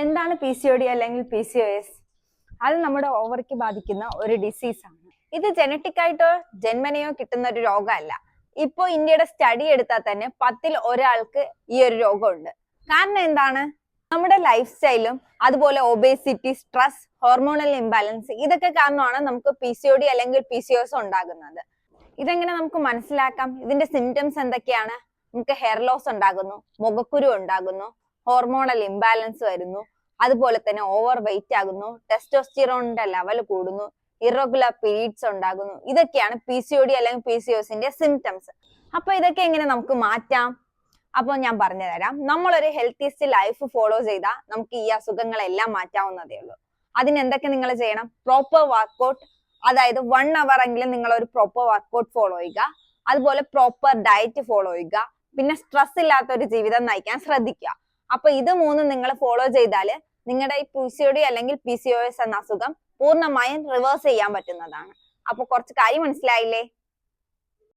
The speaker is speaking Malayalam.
എന്താണ് PCOD അല്ലെങ്കിൽ PCOS? അത് നമ്മുടെ ഓവറിക്ക് ബാധിക്കുന്ന ഒരു ഡിസീസ് ആണ്. ഇത് ജനറ്റിക് ആയിട്ടോ ജന്മനയോ കിട്ടുന്ന ഒരു രോഗമല്ല. ഇപ്പോ ഇന്ത്യയുടെ സ്റ്റഡി എടുത്താൽ തന്നെ 10ൽ ഒരാൾക്ക് ഈ ഒരു രോഗമുണ്ട്. കാരണം എന്താണ്? നമ്മുടെ ലൈഫ് സ്റ്റൈലും അതുപോലെ ഒബേസിറ്റി, സ്ട്രെസ്, ഹോർമോണൽ ഇംബാലൻസ് ഇതൊക്കെ കാരണമാണ് നമുക്ക് PCOD അല്ലെങ്കിൽ PCOS ഉണ്ടാകുന്നത്. ഇതെങ്ങനെ നമുക്ക് മനസ്സിലാക്കാം? ഇതിന്റെ സിംറ്റംസ് എന്തൊക്കെയാണ്? നമുക്ക് ഹെയർ ലോസ് ഉണ്ടാകുന്നു, മുഖക്കുരു ഉണ്ടാകുന്നു, ഹോർമോണൽ ഇംബാലൻസ് വരുന്നു, അതുപോലെ തന്നെ ഓവർ വെയിറ്റ് ആകുന്നു, ടെസ്റ്റോസ്റ്റിറോണിന്റെ ലെവൽ കൂടുന്നു, ഇറഗുലർ പീരീഡ്സ് ഉണ്ടാകുന്നു. ഇതൊക്കെയാണ് PCOD അല്ലെങ്കിൽ PCOSന്റെ സിംറ്റംസ്. അപ്പൊ ഇതൊക്കെ എങ്ങനെ നമുക്ക് മാറ്റാം? അപ്പോൾ ഞാൻ പറഞ്ഞു തരാം. നമ്മളൊരു ഹെൽത്തിയസ്റ്റ് ലൈഫ് ഫോളോ ചെയ്താൽ നമുക്ക് ഈ അസുഖങ്ങളെല്ലാം മാറ്റാവുന്നതേ ഉള്ളൂ. അതിന് എന്തൊക്കെ നിങ്ങൾ ചെയ്യണം? പ്രോപ്പർ വർക്കൗട്ട്, അതായത് 1 hour എങ്കിലും നിങ്ങൾ ഒരു പ്രോപ്പർ വർക്കൗട്ട് ഫോളോ ചെയ്യുക. അതുപോലെ പ്രോപ്പർ ഡയറ്റ് ഫോളോ ചെയ്യുക. പിന്നെ സ്ട്രെസ് ഇല്ലാത്ത ഒരു ജീവിതം നയിക്കാൻ ശ്രദ്ധിക്കുക. അപ്പൊ ഇത് മൂന്നും നിങ്ങൾ ഫോളോ ചെയ്താല് നിങ്ങളുടെ ഈ PCOD അല്ലെങ്കിൽ PCOS എന്ന അസുഖം പൂർണ്ണമായും റിവേഴ്സ് ചെയ്യാൻ പറ്റുന്നതാണ്. അപ്പൊ കുറച്ച് കാര്യം മനസ്സിലായില്ലേ?